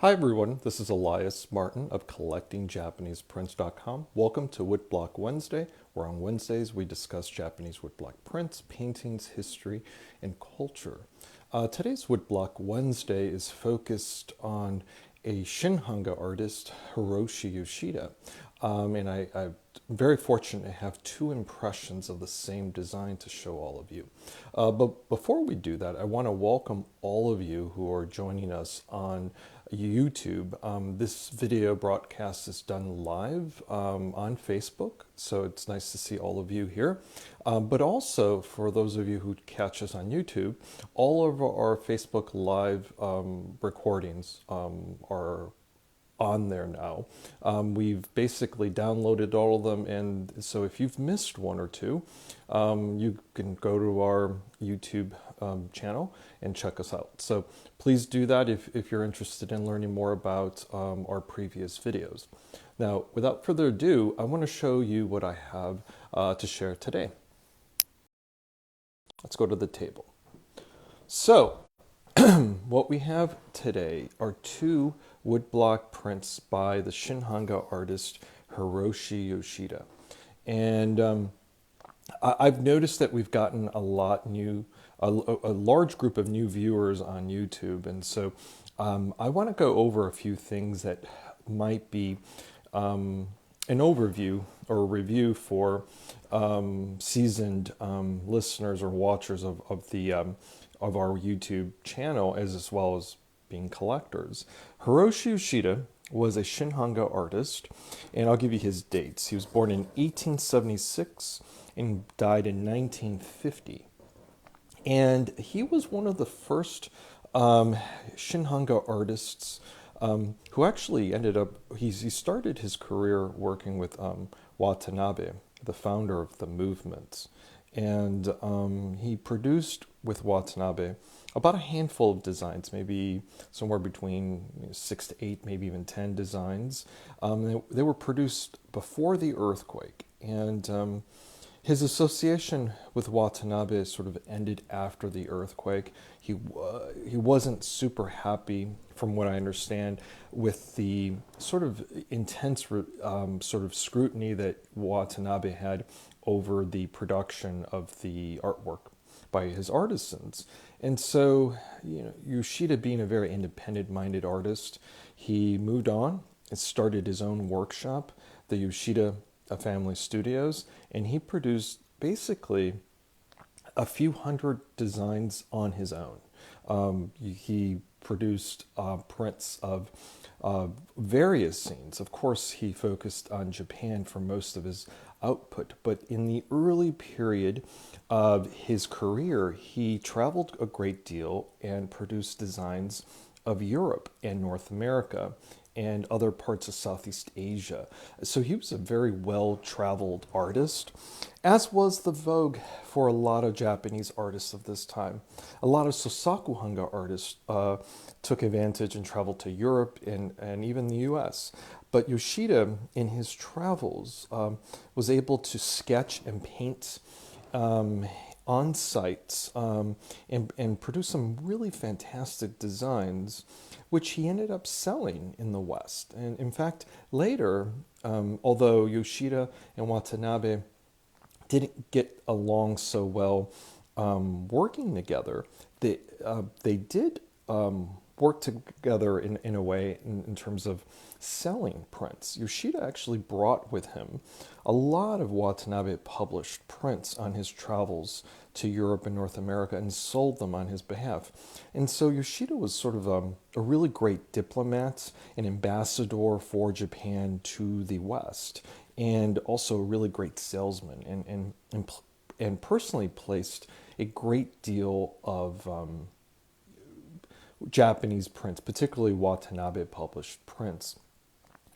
Hi everyone, this is Elias Martin of CollectingJapanesePrints.com. Welcome to Woodblock Wednesday, where on Wednesdays we discuss Japanese woodblock prints, paintings, history, and culture. Today's Woodblock Wednesday is focused on a Shin Hanga artist, Hiroshi Yoshida. I'm very fortunate to have two impressions of the same design to show all of you. But before we do that, I want to welcome all of you who are joining us on YouTube. This video broadcast is done live on Facebook, so it's nice to see all of you here. But also, for those of you who catch us on YouTube, all of our Facebook Live recordings are on there now. We've basically downloaded all of them, and so if you've missed one or two, you can go to our YouTube channel and check us out. So please do that if you're interested in learning more about our previous videos. Now, without further ado, I want to show you what I have to share today. Let's go to the table. So what we have today are two woodblock prints by the Shin Hanga artist Hiroshi Yoshida. And I've noticed that we've gotten a large group of new viewers on YouTube. And so I want to go over a few things that might be an overview or a review for seasoned listeners or watchers of our YouTube channel, as well as being collectors. Hiroshi Yoshida was a Shin Hanga artist, and I'll give you his dates. He was born in 1876 and died in 1950. And he was one of the first Shin Hanga artists who actually ended up, he started his career working with Watanabe, the founder of the movement. And he produced with Watanabe about a handful of designs, maybe somewhere between 6 to 8, maybe even 10 designs. They were produced before the earthquake, and his association with Watanabe sort of ended after the earthquake. He wasn't super happy, from what I understand, with the sort of intense sort of scrutiny that Watanabe had over the production of the artwork by his artisans. And so, Yoshida, being a very independent-minded artist, he moved on and started his own workshop, the Yoshida Family Studios, and he produced basically a few hundred designs on his own. He produced prints of various scenes. Of course, he focused on Japan for most of his output, but in the early period of his career, he traveled a great deal and produced designs of Europe and North America and other parts of Southeast Asia. So he was a very well-traveled artist, as was the vogue for a lot of Japanese artists of this time. A lot of Sosaku Hanga artists took advantage and traveled to Europe and even the US. But Yoshida, in his travels, was able to sketch and paint on site and produce some really fantastic designs, which he ended up selling in the West. And in fact, later, although Yoshida and Watanabe didn't get along so well working together, they did work together in a way in terms of selling prints. Yoshida actually brought with him a lot of Watanabe published prints on his travels to Europe and North America and sold them on his behalf. And so Yoshida was sort of a really great diplomat, an ambassador for Japan to the West, and also a really great salesman, and personally placed a great deal of Japanese prints, particularly Watanabe published prints,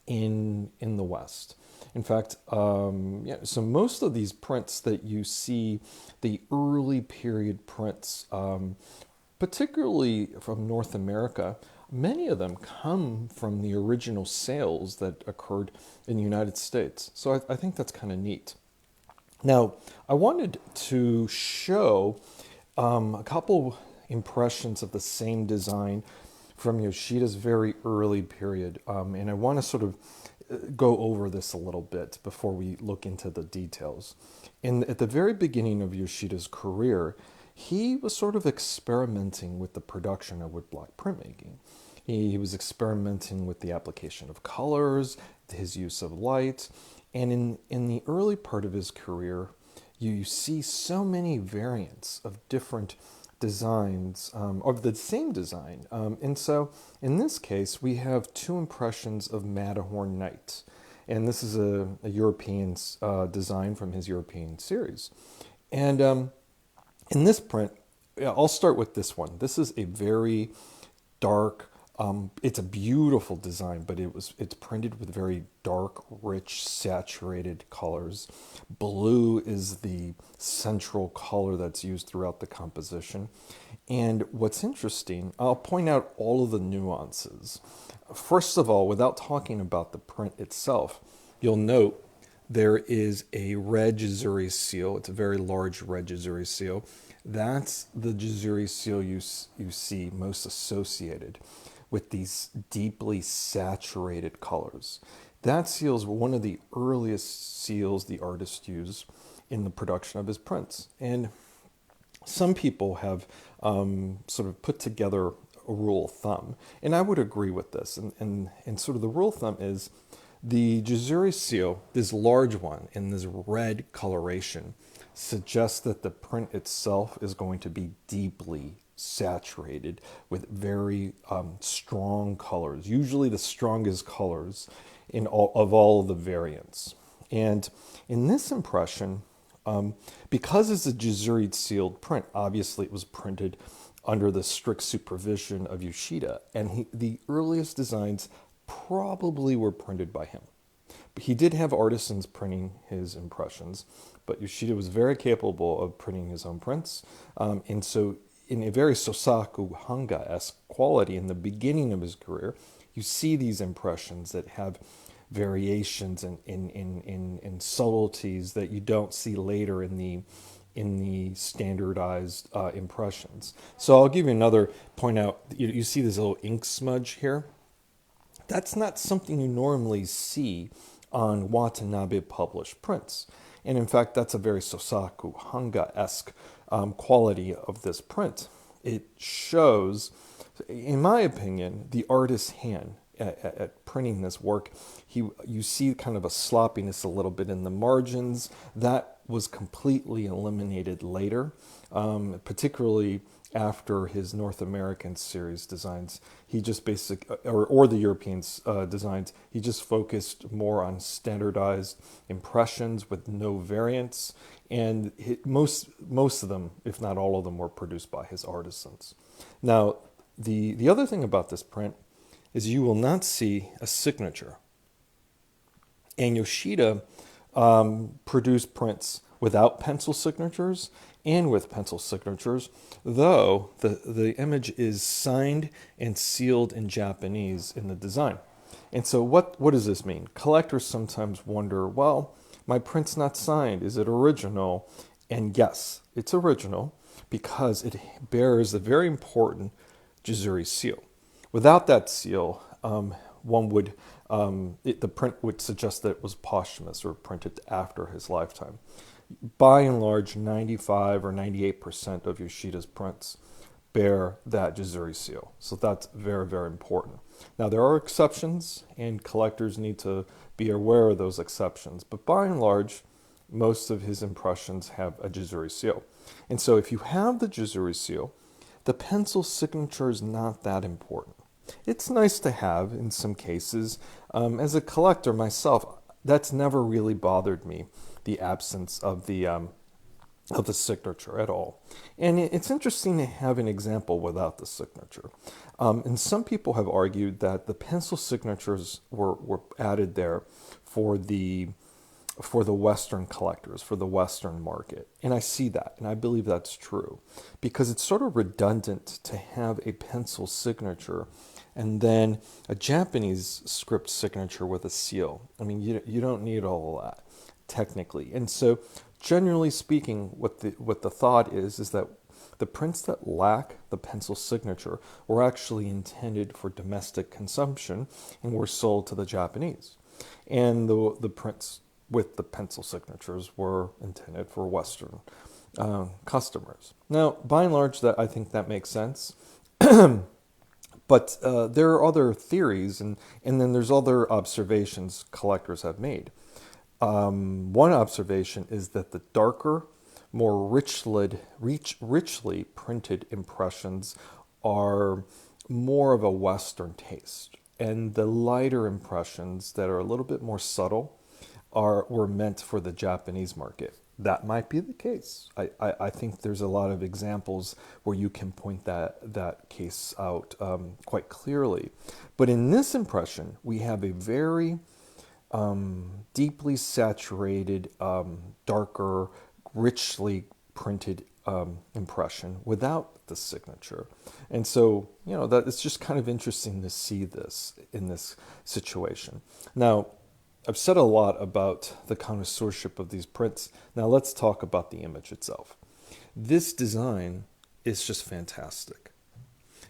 in the West. In fact, so most of these prints that you see, the early period prints, particularly from North America, many of them come from the original sales that occurred in the United States. So I think that's kind of neat. Now, I wanted to show a couple impressions of the same design from Yoshida's very early period. And I want to sort of go over this a little bit before we look into the details. At the very beginning of Yoshida's career, he was sort of experimenting with the production of woodblock printmaking. He was experimenting with the application of colors, his use of light, and in the early part of his career, you see so many variants of different designs of the same design. And so in this case, we have two impressions of Matterhorn Night. And this is a European design from his European series. And in this print, I'll start with this one. This is a very dark, it's a beautiful design, but it's printed with very dark, rich, saturated colors. Blue is the central color that's used throughout the composition. And what's interesting, I'll point out all of the nuances. First of all, without talking about the print itself, you'll note there is a red Jizuri seal. It's a very large red Jizuri seal. That's the Jizuri seal you see most associated with these deeply saturated colors. That seal is one of the earliest seals the artist used in the production of his prints. And some people have sort of put together a rule of thumb, and I would agree with this. And sort of the rule of thumb is the Jizuri seal, this large one in this red coloration, suggests that the print itself is going to be deeply saturated with very strong colors, usually the strongest colors of all of the variants. And in this impression, because it's a Jizuri sealed print, obviously it was printed under the strict supervision of Yoshida, and the earliest designs probably were printed by him. But he did have artisans printing his impressions, but Yoshida was very capable of printing his own prints. And so in a very Sosaku Hanga-esque quality in the beginning of his career, you see these impressions that have variations and subtleties that you don't see later in the standardized impressions. So I'll give you another point out. You see this little ink smudge here? That's not something you normally see on Watanabe published prints. And in fact, that's a very Sosaku Hanga-esque quality of this print. It shows, in my opinion, the artist's hand at printing this work. You see kind of a sloppiness a little bit in the margins. That was completely eliminated later, particularly after his North American series designs. He just or the European designs, he just focused more on standardized impressions with no variants. And most of them, if not all of them, were produced by his artisans. Now, the other thing about this print is you will not see a signature. And Yoshida produced prints without pencil signatures and with pencil signatures, though the image is signed and sealed in Japanese in the design. And so what does this mean? Collectors sometimes wonder, well, my print's not signed. Is it original? And yes, it's original because it bears a very important Jizuri seal. Without that seal, the print would suggest that it was posthumous or printed after his lifetime. By and large, 95 or 98% of Yoshida's prints bear that Jizuri seal. So that's very, very important. Now, there are exceptions, and collectors need to be aware of those exceptions. But by and large, most of his impressions have a Jizuri seal. And so if you have the Jizuri seal, the pencil signature is not that important. It's nice to have in some cases. As a collector myself, that's never really bothered me, the absence of the signature at all. And it's interesting to have an example without the signature. And some people have argued that the pencil signatures were added there for the Western collectors, for the Western market. And I see that, and I believe that's true, because it's sort of redundant to have a pencil signature and then a Japanese script signature with a seal. I mean, you don't need all of that, technically. And so, generally speaking, what the thought is that The prints that lack the pencil signature were actually intended for domestic consumption and were sold to the Japanese. And the prints with the pencil signatures were intended for Western customers. Now, by and large, that I think that makes sense. But there are other theories, and then there's other observations collectors have made. One observation is that the darker, more richly printed impressions are more of a Western taste, and the lighter impressions that are a little bit more subtle were meant for the Japanese market. That might be the case. I think there's a lot of examples where you can point that case out quite clearly. But in this impression, we have a very deeply saturated, darker, richly printed impression without the signature. And so, that it's just kind of interesting to see this in this situation. Now, I've said a lot about the connoisseurship of these prints. Now let's talk about the image itself. This design is just fantastic.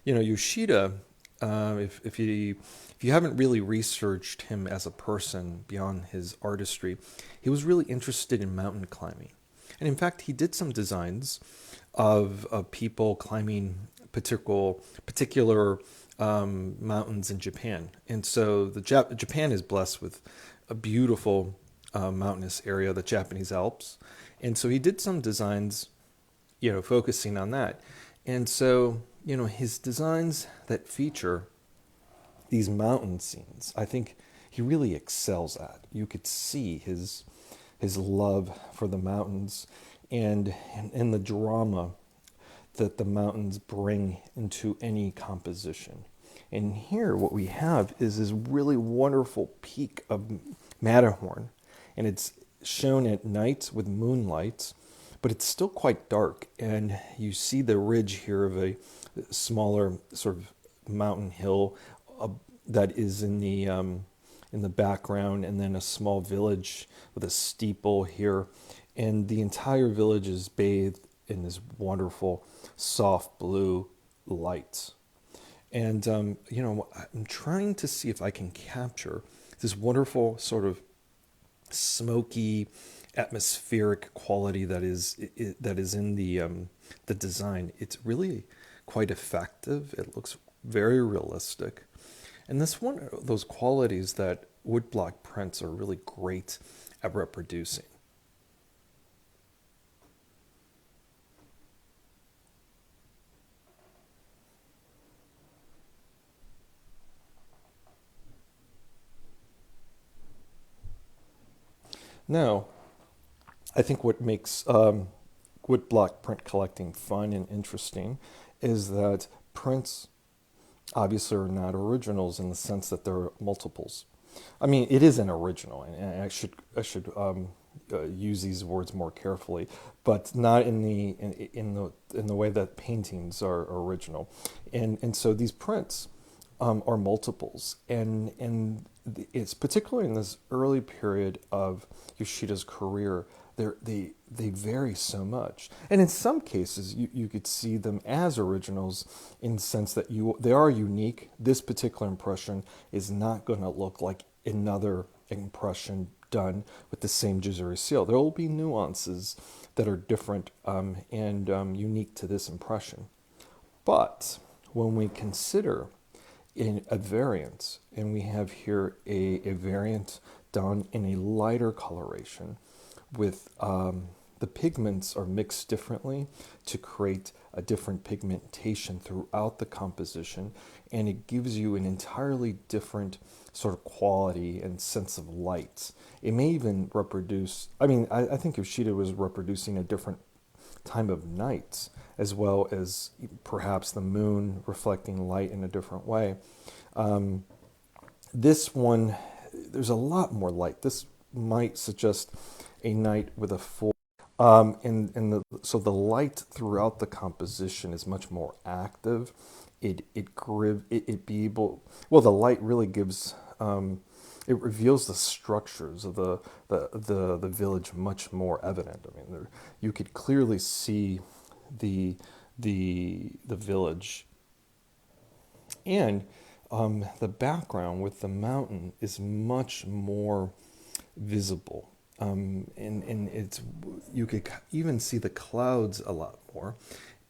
Yoshida, if you haven't really researched him as a person beyond his artistry, he was really interested in mountain climbing. And in fact, he did some designs of people climbing particular mountains in Japan. And so Japan is blessed with a beautiful mountainous area, the Japanese Alps. And so he did some designs, focusing on that. And so, his designs that feature these mountain scenes, I think he really excels at. You could see his love for the mountains and the drama that the mountains bring into any composition. And here what we have is this really wonderful peak of Matterhorn. And it's shown at night with moonlight, but it's still quite dark. And you see the ridge here of a smaller sort of mountain hill that is in the background, and then a small village with a steeple here. And the entire village is bathed in this wonderful soft blue light. And, I'm trying to see if I can capture this wonderful sort of smoky, atmospheric quality that is in the design. It's really quite effective. It looks very realistic. And that's one of those qualities that woodblock prints are really great at reproducing. Now, I think what makes woodblock print collecting fun and interesting is that prints obviously are not originals in the sense that they're multiples. I mean, it is an original, and I should use these words more carefully, but not in the way that paintings are original, and so these prints are multiples, and it's particularly in this early period of Yoshida's career. They vary so much, and in some cases you could see them as originals in the sense that they are unique. This particular impression is not going to look like another impression done with the same Jizuri seal. There will be nuances that are different and unique to this impression. But when we consider in a variant, and we have here a variant done in a lighter coloration with the pigments are mixed differently to create a different pigmentation throughout the composition, and it gives you an entirely different sort of quality and sense of light. It may even reproduce, I think Yoshida was reproducing a different time of night, as well as perhaps the moon reflecting light in a different way. This one, there's a lot more light. This might suggest a night with a full so the light throughout the composition is much more active. The light really gives it reveals the structures of the village much more evident. I mean, you could clearly see the the village. And the background with the mountain is much more visible. And it's, you could even see the clouds a lot more,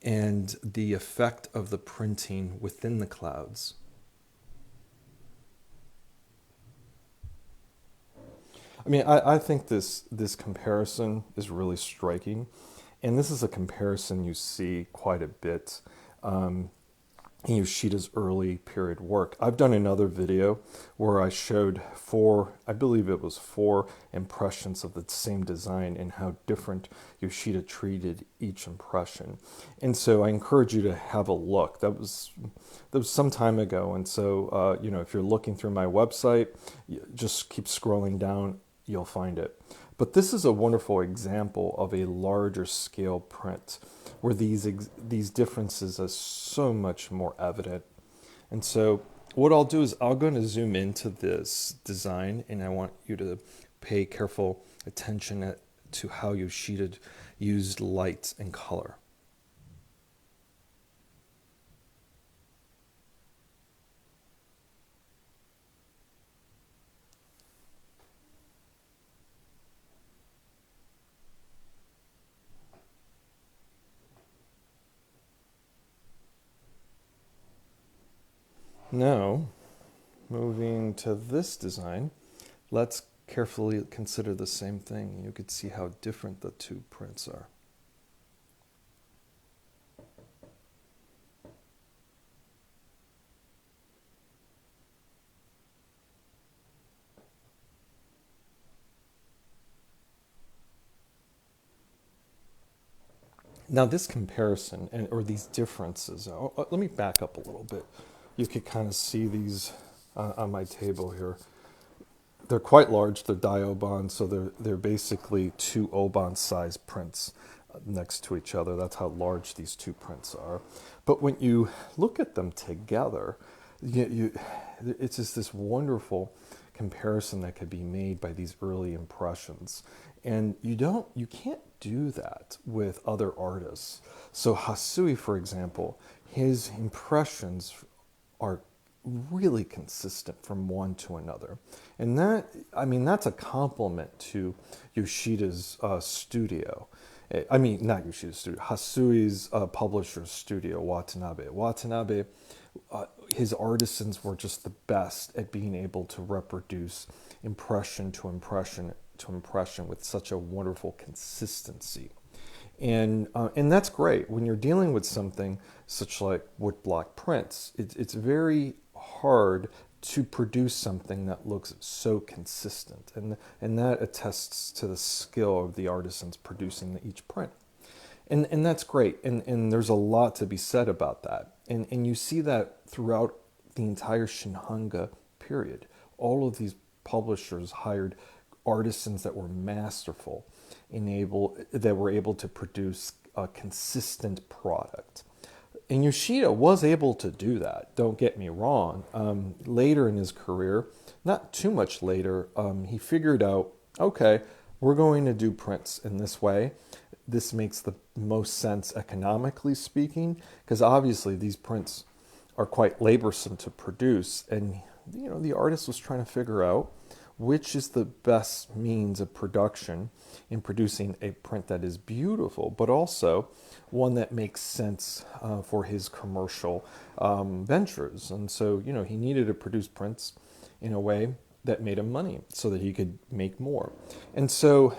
and the effect of the printing within the clouds. I mean, I think this comparison is really striking, and this is a comparison you see quite a bit in Yoshida's early period work. I've done another video where I showed four, I believe it was four impressions of the same design and how different Yoshida treated each impression. And so I encourage you to have a look. That was some time ago, and so you know, if you're looking through my website, just keep scrolling down, you'll find it. But this is a wonderful example of a larger scale print where these differences are so much more evident. And so what I'll do is I'm going to zoom into this design, and I want you to pay careful attention to how Yoshida used light and color. Now, moving to this design, let's carefully consider the same thing. You could see how different the two prints are. Now this comparison, or these differences, let me back up a little bit. You could kind of see these on my table here. They're quite large, they're diobon, so they're basically two obon size prints next to each other. That's how large these two prints are. But when you look at them together, it's just this wonderful comparison that could be made by these early impressions. And you can't do that with other artists. So Hasui, for example, his impressions are really consistent from one to another. And that's a compliment to Yoshida's studio. I mean, not Yoshida's studio, Hasui's publisher's studio, Watanabe. Watanabe, his artisans were just the best at being able to reproduce impression to impression to impression with such a wonderful consistency. And that's great. When you're dealing with something such like woodblock prints, it's very hard to produce something that looks so consistent. And that attests to the skill of the artisans producing each print. And that's great. And there's a lot to be said about that. And you see that throughout the entire Shin Hanga period. All of these publishers hired artisans that were masterful, that were able to produce a consistent product. And Yoshida was able to do that, don't get me wrong. Later in his career, not too much later, he figured out, okay, we're going to do prints in this way. This makes the most sense economically speaking, because obviously these prints are quite laborsome to produce. And the artist was trying to figure out which is the best means of production in producing a print that is beautiful, but also one that makes sense for his commercial ventures. And so, he needed to produce prints in a way that made him money so that he could make more. And so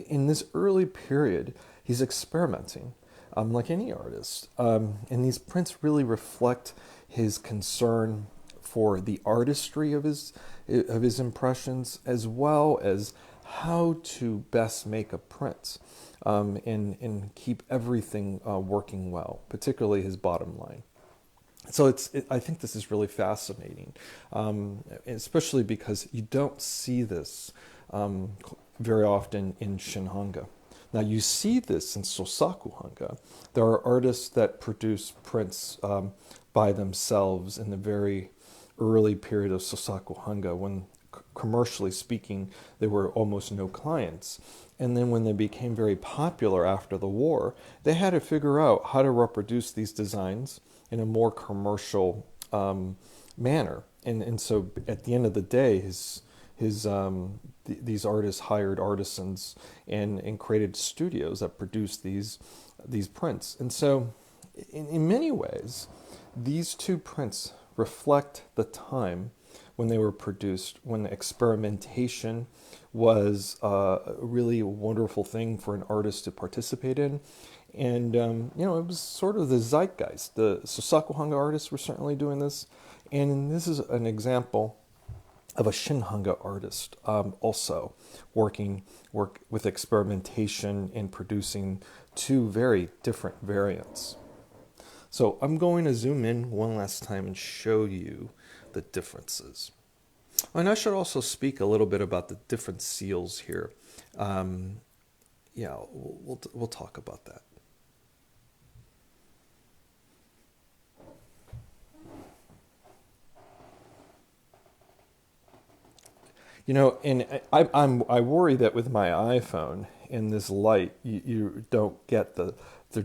in this early period, he's experimenting like any artist. And these prints really reflect his concern for the artistry of his impressions, as well as how to best make a print and keep everything working well, particularly his bottom line. So I think this is really fascinating, especially because you don't see this very often in Shin Hanga. Now you see this in Sosaku Hanga. There are artists that produce prints by themselves in the very early period of Sosaku Hanga, when commercially speaking, there were almost no clients. And then when they became very popular after the war, they had to figure out how to reproduce these designs in a more commercial manner. And so at the end of the day, these artists hired artisans and created studios that produced these prints. And so in many ways, these two prints reflect the time when they were produced, when experimentation was a really wonderful thing for an artist to participate in. And, it was sort of the zeitgeist. The Shin Hanga artists were certainly doing this. And this is an example of a Shin Hanga artist also work with experimentation and producing two very different variants. So I'm going to zoom in one last time and show you the differences. And I should also speak a little bit about the different seals here. We'll talk about that. And I worry that with my iPhone in this light, you don't get the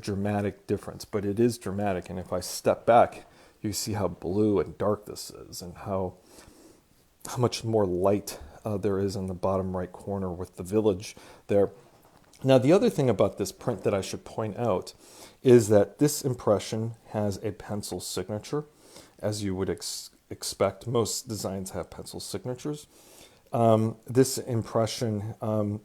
dramatic difference, but it is dramatic. And if I step back, you see how blue and dark this is, and how much more light there is in the bottom right corner with the village there. Now, the other thing about this print that I should point out is that this impression has a pencil signature, as you would expect. Most designs have pencil signatures. This impression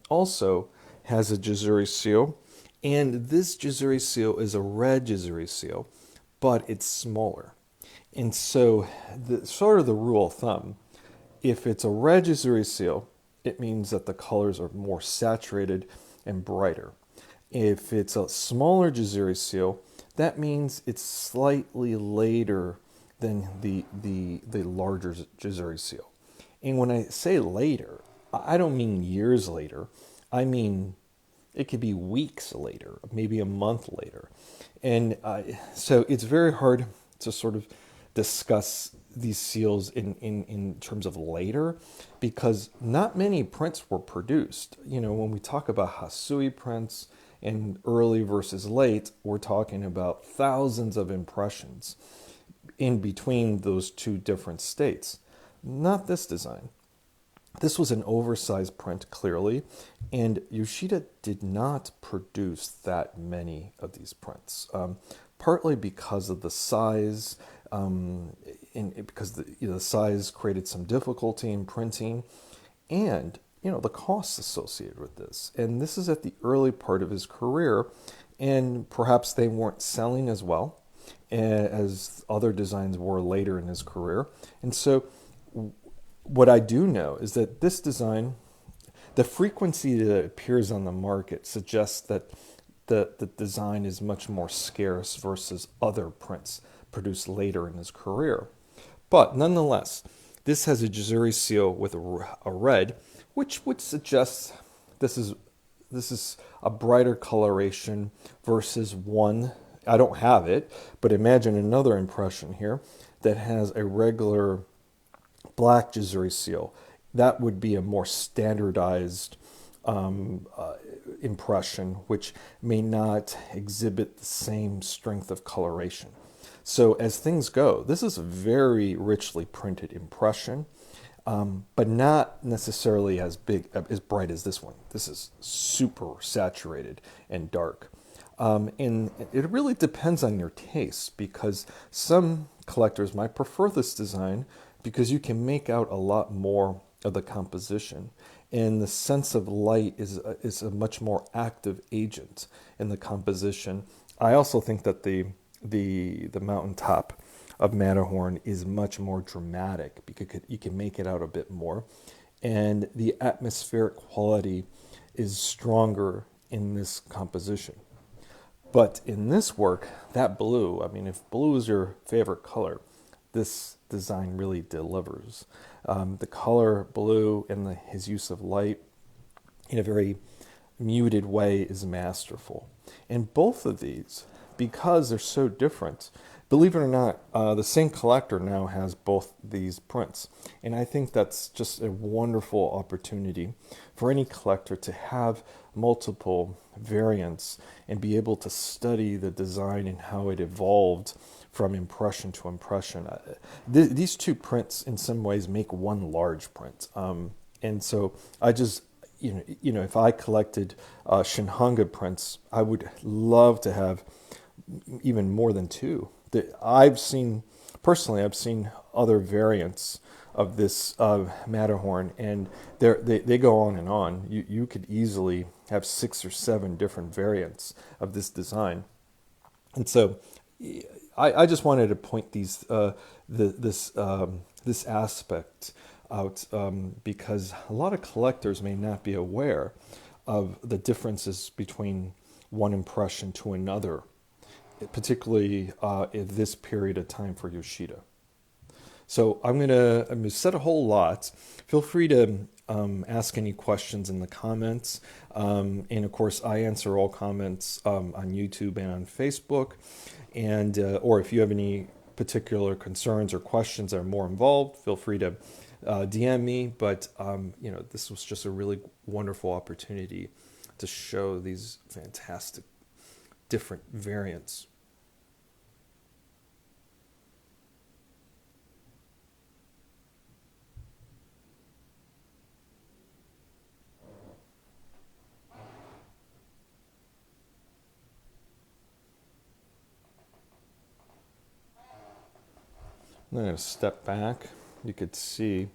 also has a Jizuri seal, and this Jizuri seal is a red Jizuri seal, but it's smaller. And so sort of the rule of thumb, if it's a red Jizuri seal, it means that the colors are more saturated and brighter. If it's a smaller Jizuri seal, that means it's slightly later than the larger Jizuri seal. And when I say later, I don't mean years later. I mean, it could be weeks later, maybe a month later. And so it's very hard to sort of discuss these seals in terms of later, because not many prints were produced. When we talk about Hasui prints and early versus late, we're talking about thousands of impressions in between those two different states. Not this design. This was an oversized print, clearly, and Yoshida did not produce that many of these prints, partly because of the size, and because the size created some difficulty in printing, and the costs associated with this. And this is at the early part of his career, and perhaps they weren't selling as well as other designs were later in his career. And so what I do know is that this design, the frequency that it appears on the market suggests that the design is much more scarce versus other prints produced later in his career. But nonetheless, this has a Jizuri seal with a red, which would suggest this is a brighter coloration versus one. I don't have it, but imagine another impression here that has a regular black Jizuri seal. That would be a more standardized impression, which may not exhibit the same strength of coloration. So as things go, this is a very richly printed impression, but not necessarily as bright as this one. This is super saturated and dark. And it really depends on your taste, because some collectors might prefer this design because you can make out a lot more of the composition. And the sense of light is a much more active agent in the composition. I also think that the mountaintop of Matterhorn is much more dramatic, because you can make it out a bit more. And the atmospheric quality is stronger in this composition. But in this work, that blue, if blue is your favorite color, this design really delivers. The color blue and his use of light in a very muted way is masterful. And both of these, because they're so different, Believe it or not, the same collector now has both these prints. And I think that's just a wonderful opportunity for any collector to have multiple variants and be able to study the design and how it evolved from impression to impression. These two prints, in some ways, make one large print. And so I just, if I collected Shin Hanga prints, I would love to have even more than two. I've seen, personally, I've seen other variants of this Matterhorn, and they go on and on. You could easily have 6 or 7 different variants of this design. And so I just wanted to point this aspect out because a lot of collectors may not be aware of the differences between one impression to another, particularly in this period of time for Yoshida. So I'm gonna set a whole lot. Feel free to ask any questions in the comments, and of course I answer all comments on YouTube and on Facebook. And or if you have any particular concerns or questions that are more involved, feel free to DM me. But this was just a really wonderful opportunity to show these fantastic different variants. I'm going to step back. You could see,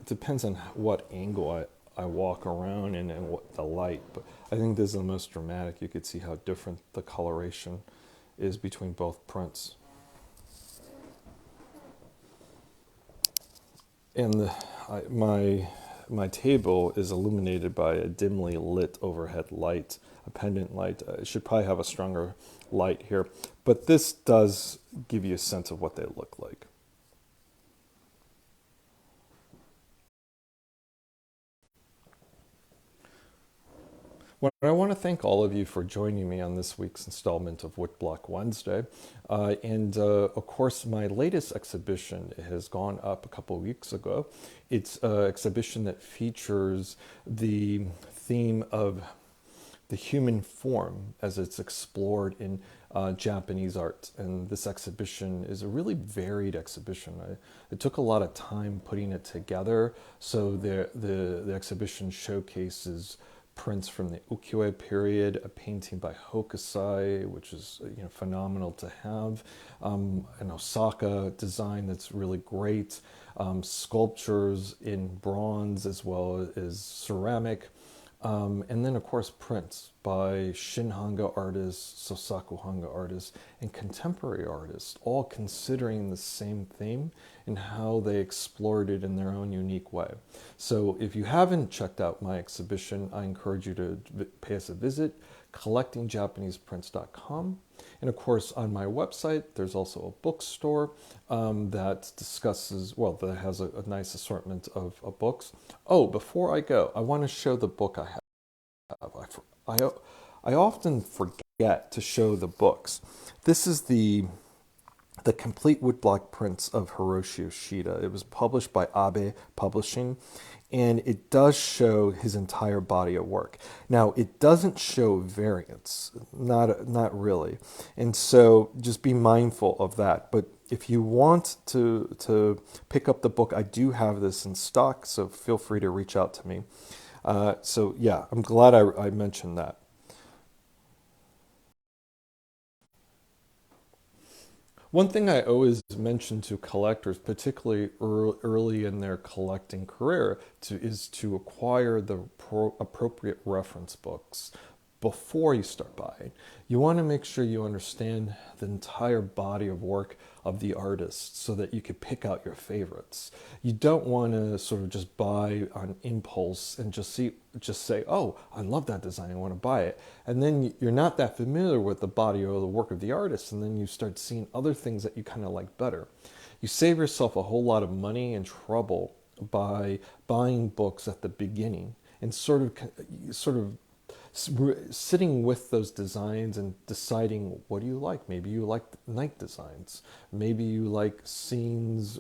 it depends on what angle I walk around and what the light, but I think this is the most dramatic. You could see how different the coloration is between both prints. And my table is illuminated by a dimly lit overhead light, a pendant light. It should probably have a stronger light here, but this does give you a sense of what they look like. Well, I want to thank all of you for joining me on this week's installment of Woodblock Wednesday. And of course, my latest exhibition has gone up a couple of weeks ago. It's an exhibition that features the theme of the human form as it's explored in Japanese art. And this exhibition is a really varied exhibition. It took a lot of time putting it together. So the exhibition showcases prints from the ukiyo period, a painting by Hokusai, which is phenomenal to have, an Osaka design that's really great, sculptures in bronze as well as ceramic, and then of course prints by Shin Hanga artists, Sosaku Hanga artists, and contemporary artists, all considering the same theme and how they explored it in their own unique way. So if you haven't checked out my exhibition, I encourage you to pay us a visit, collectingjapaneseprints.com. And of course, on my website, there's also a bookstore that discusses, well, that has a nice assortment of books. Oh, before I go, I want to show the book I have. I often forget to show the books. This is the complete woodblock prints of Hiroshi Yoshida. It was published by Abe Publishing, and it does show his entire body of work. Now, it doesn't show variants, not really, and so just be mindful of that. But if you want to pick up the book, I do have this in stock, so feel free to reach out to me. So yeah, I'm glad I mentioned that. One thing I always mention to collectors, particularly early in their collecting career, is to acquire the appropriate reference books before you start buying. You want to make sure you understand the entire body of work of the artist so that you can pick out your favorites. You don't want to sort of just buy on impulse and just say, oh, I love that design, I want to buy it. And then you're not that familiar with the body or the work of the artist, and then you start seeing other things that you kind of like better. You save yourself a whole lot of money and trouble by buying books at the beginning and sort of sitting with those designs and deciding what do you like. Maybe you like night designs. Maybe you like scenes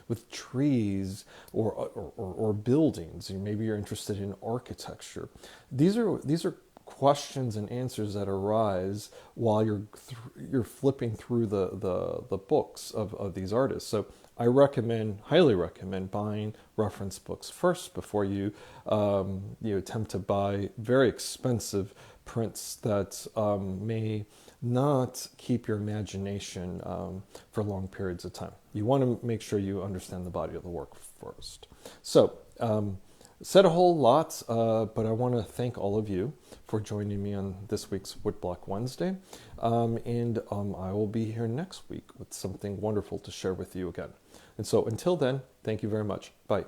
with trees or buildings. Maybe you're interested in architecture. These are questions and answers that arise while you're flipping through the books of these artists. So I highly recommend buying reference books first before you attempt to buy very expensive prints that may not keep your imagination for long periods of time. You want to make sure you understand the body of the work first. So, said a whole lot, but I want to thank all of you for joining me on this week's Woodblock Wednesday. And I will be here next week with something wonderful to share with you again. And so until then, thank you very much. Bye.